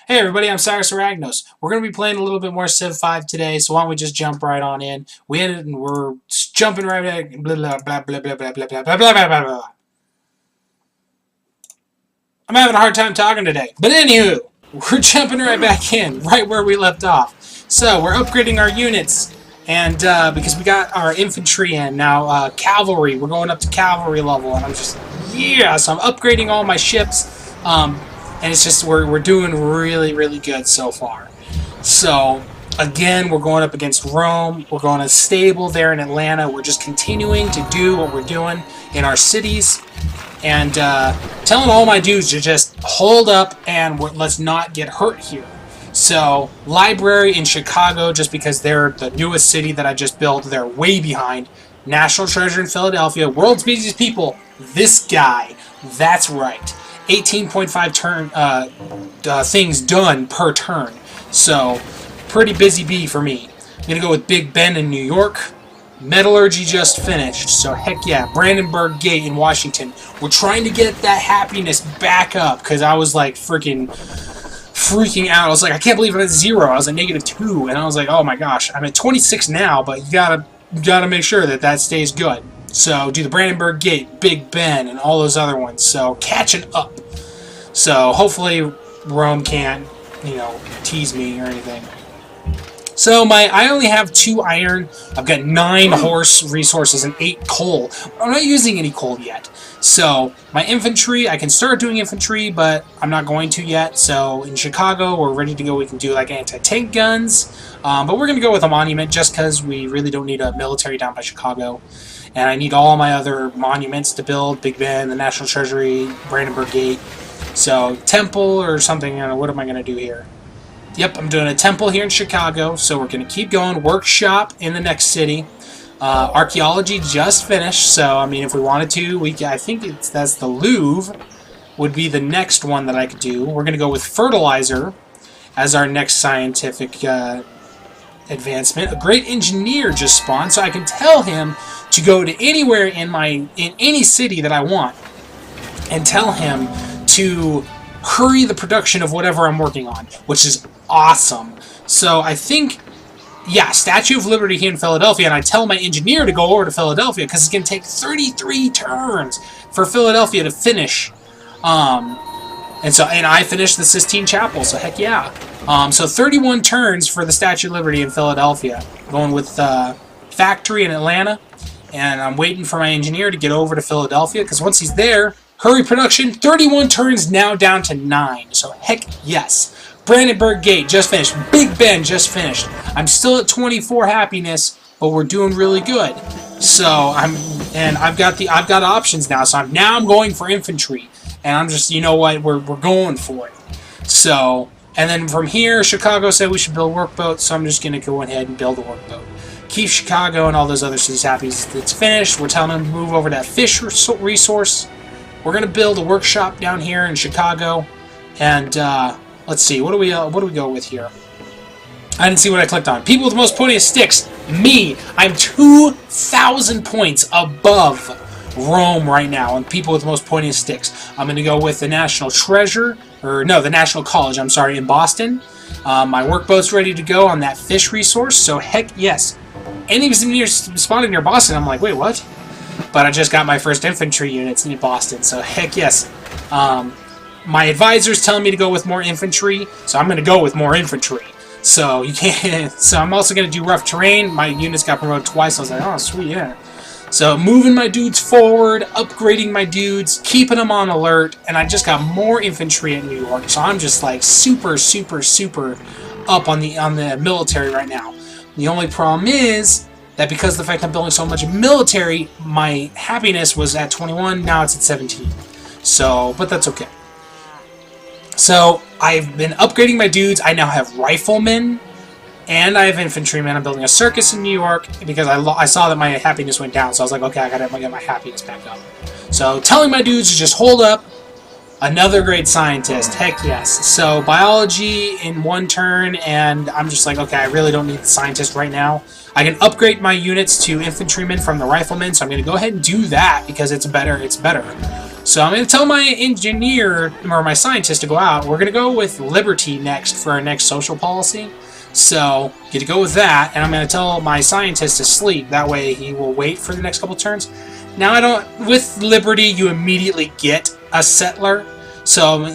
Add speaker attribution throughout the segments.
Speaker 1: Hey everybody, I'm Cyrus Aragnos. We're going to be playing a little bit more Civ 5 today, so why don't we just jump right on in. We're jumping right back. Blah, blah, blah, blah, blah, blah, blah, blah, blah, blah, blah, blah. I'm having a hard time talking today. But anywho, we're jumping right back in, right where we left off. So, we're upgrading our units, and because we got our infantry in, now cavalry, we're going up to cavalry level, and I'm just, yeah, so I'm upgrading all my ships, and it's just, we're doing really, really good so far. So, again, we're going up against Rome. We're going to stable there in Atlanta. We're just continuing to do what we're doing in our cities. And telling all my dudes to just hold up and let's not get hurt here. So, library in Chicago, just because they're the newest city that I just built, they're way behind. National Treasure in Philadelphia, world's busiest people, this guy. That's right. 18.5 turn things done per turn. So, pretty busy bee for me. I'm going to go with Big Ben in New York. Metallurgy just finished, so heck yeah. Brandenburg Gate in Washington. We're trying to get that happiness back up, because I was like freaking out. I was like, I can't believe I'm at 0. I was at -2, and I was like, oh my gosh. I'm at 26 now, but you gotta make sure that that stays good. So do the Brandenburg Gate, Big Ben, and all those other ones. So catching up. So hopefully Rome can't, tease me or anything. So I only have 2 iron, I've got 9 horse resources and 8 coal. I'm not using any coal yet. So my infantry, I can start doing infantry, but I'm not going to yet. So in Chicago, we're ready to go. We can do like anti-tank guns, but we're going to go with a monument just because we really don't need a military down by Chicago. And I need all my other monuments to build, Big Ben, the National Treasury, Brandenburg Gate. So temple or something, what am I going to do here? Yep, I'm doing a temple here in Chicago, so we're going to keep going. Workshop in the next city. Archaeology just finished, so, I mean, if we wanted to, I think that's the Louvre would be the next one that I could do. We're going to go with fertilizer as our next scientific advancement. A great engineer just spawned, so I can tell him to go to anywhere in any city that I want and tell him to hurry the production of whatever I'm working on, which is awesome. So I think, yeah, Statue of Liberty here in Philadelphia, and I tell my engineer to go over to Philadelphia because it's going to take 33 turns for Philadelphia to finish. And I finished the Sistine Chapel, so heck yeah. So 31 turns for the Statue of Liberty in Philadelphia. Going with factory in Atlanta, and I'm waiting for my engineer to get over to Philadelphia because once he's there, hurry production, 31 turns now down to 9. So heck yes. Brandenburg Gate just finished. Big Ben just finished. I'm still at 24 happiness, but we're doing really good. So I've got options now. So I'm going for infantry, and I'm just, you know what, we're going for it. So, and then from here, Chicago said we should build workboats, so I'm just gonna go ahead and build a workboat. Keep Chicago and all those other cities happy. It's finished. We're telling them to move over to that fish resource. We're gonna build a workshop down here in Chicago, and let's see, what do we go with here? I didn't see what I clicked on. People with the most pointiest sticks. Me. I'm 2,000 points above Rome right now, and people with the most pointiest sticks. I'm gonna go with the National Treasure, the National College. I'm sorry, in Boston. My workboat's ready to go on that fish resource. So heck yes. Any spotted near Boston, I'm like, wait, what? But I just got my first infantry units in Boston, so heck yes. My advisor's telling me to go with more infantry, so I'm going to go with more infantry. So you can't. So I'm also going to do rough terrain. My units got promoted twice. I was like, oh sweet, yeah. So moving my dudes forward, upgrading my dudes, keeping them on alert, and I just got more infantry in New York. So I'm just like super, super, super up on the military right now. The only problem is that because of the fact I'm building so much military, my happiness was at 21, now it's at 17. So, but that's okay. So, I've been upgrading my dudes. I now have riflemen, and I have infantrymen. I'm building a circus in New York because I saw that my happiness went down. So I was like, okay, I gotta get my happiness back up. So, telling my dudes to just hold up. Another great scientist. Heck yes. So biology in one turn, and I'm just like, okay, I really don't need the scientist right now. I can upgrade my units to infantrymen from the riflemen, so I'm going to go ahead and do that because it's better. It's better. So I'm going to tell my engineer, or my scientist, to go out. We're going to go with Liberty next for our next social policy. So, get to go with that, and I'm going to tell my scientist to sleep. That way he will wait for the next couple turns. Now, with Liberty, you immediately get a settler. So,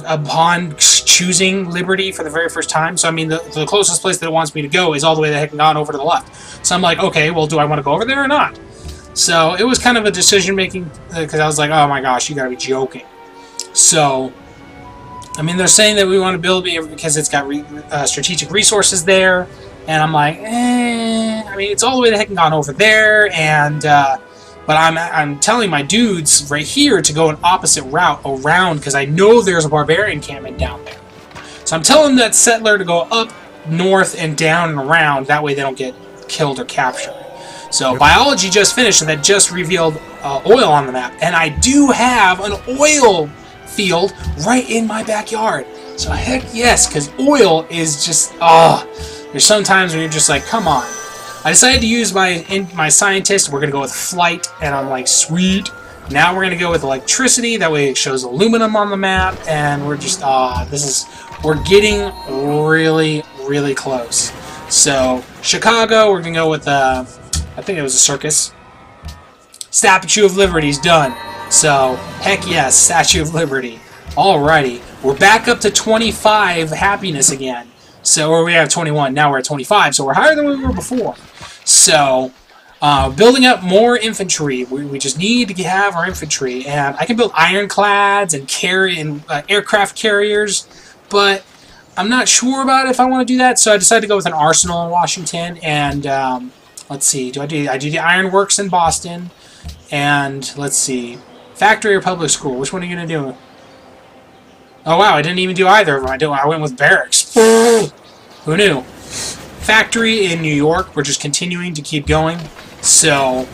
Speaker 1: upon choosing Liberty for the very first time, so I mean, the closest place that it wants me to go is all the way the heck on over to the left. So I'm like, okay, well, do I want to go over there or not? So, it was kind of a decision-making, because I was like, oh my gosh, you gotta be joking. So, I mean, they're saying that we want to build it because it's got strategic resources there, and I'm like, I mean, it's all the way the heck gone over there, and but I'm telling my dudes right here to go an opposite route around because I know there's a barbarian encampment down there. So I'm telling that settler to go up north and down and around. That way they don't get killed or captured. So biology just finished, and that just revealed oil on the map, and I do have an oil field right in my backyard. So heck yes, because oil is just there's sometimes when you're just like, come on. I decided to use my scientist. We're gonna go with flight, and I'm like, sweet. Now we're gonna go with electricity. That way it shows aluminum on the map, and we're just we're getting really close. So Chicago, we're gonna go with I think it was a circus. Statue of Liberty's done. So, heck yes, Statue of Liberty. Alrighty, we're back up to 25 happiness again. So, or we have 21, now we're at 25, so we're higher than we were before. So, building up more infantry. We just need to have our infantry, and I can build ironclads and aircraft carriers, but I'm not sure about if I want to do that, so I decided to go with an arsenal in Washington, and let's see, I do the ironworks in Boston, and let's see, factory or public school, which one are you going to do? Oh wow, I didn't even do either of them. I went with barracks. Who knew? Factory in New York, we're just continuing to keep going. So,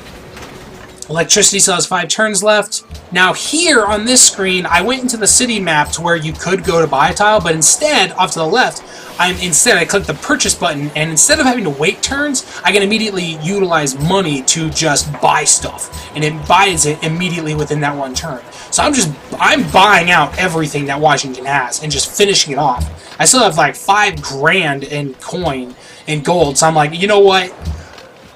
Speaker 1: electricity still has 5 turns left. Now here on this screen, I went into the city map to where you could go to buy a tile, but instead, off to the left, I click the purchase button, and instead of having to wait turns, I can immediately utilize money to just buy stuff, and it buys it immediately within that one turn. So I'm buying out everything that Washington has and just finishing it off. I still have like $5 grand in coin and gold, so I'm like, you know what?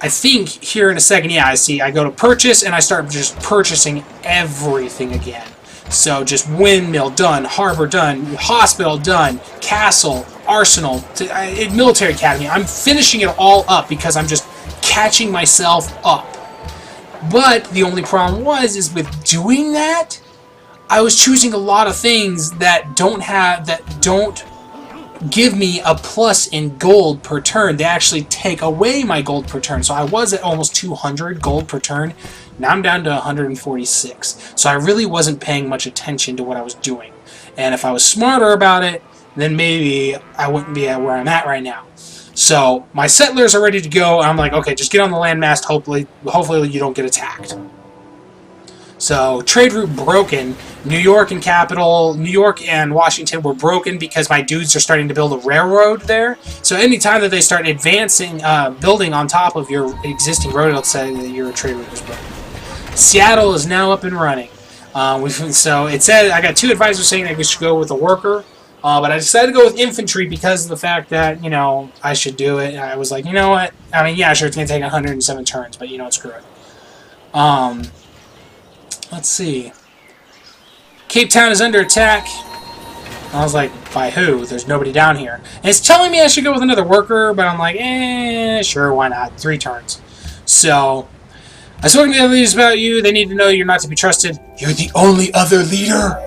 Speaker 1: I think here in a second, yeah, I go to purchase, and I start just purchasing everything again. So just windmill done, harbor done, hospital done, castle, arsenal, military academy. I'm finishing it all up because I'm just catching myself up. But the only problem is with doing that, I was choosing a lot of things that don't give me a plus in gold per turn. They actually take away my gold per turn. So I was at almost 200 gold per turn. Now I'm down to 146. So I really wasn't paying much attention to what I was doing. And if I was smarter about it, then maybe I wouldn't be at where I'm at right now. So my settlers are ready to go. I'm like, okay, just get on the landmass. Hopefully you don't get attacked. So trade route broken. New York and Washington were broken because my dudes are starting to build a railroad there. So anytime that they start advancing, building on top of your existing road, it'll say that your trade route is broken. Seattle is now up and running. So it said I got 2 advisors saying that we should go with a worker, but I decided to go with infantry because of the fact that I should do it. I was like, you know what? I mean, yeah, sure, it's gonna take 107 turns, but screw it. Let's see. Cape Town is under attack. I was like, by who? There's nobody down here. And it's telling me I should go with another worker, but I'm like, sure, why not? 3 turns. So, I've spoken to the other leaders about you. They need to know you're not to be trusted. You're the only other leader.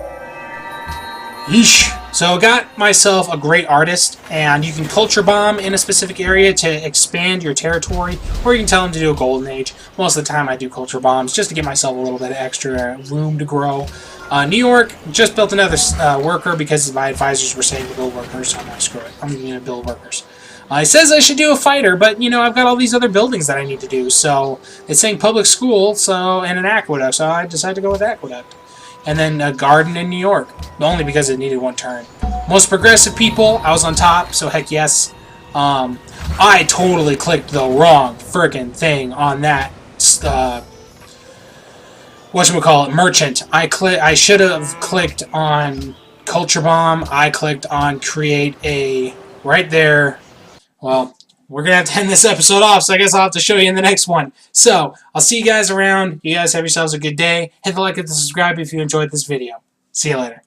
Speaker 1: Yeesh. So I got myself a great artist, and you can culture bomb in a specific area to expand your territory, or you can tell them to do a golden age. Most of the time I do culture bombs just to give myself a little bit of extra room to grow. New York just built another worker because my advisors were saying to build workers, so I'm like, screw it, I'm going to build workers. It says I should do a fighter, but I've got all these other buildings that I need to do, so it's saying public school and an aqueduct, so I decided to go with aqueduct. and then a garden in New York, only because it needed one turn. Most progressive people, I was on top, so heck yes. I totally clicked the wrong friggin' thing on that. Whatchamacallit, merchant. I should have clicked on Culture Bomb. I clicked on create a right there. Well, we're gonna have to end this episode off, so I guess I'll have to show you in the next one. So I'll see you guys around. You guys have yourselves a good day. Hit the like and the subscribe if you enjoyed this video. See you later.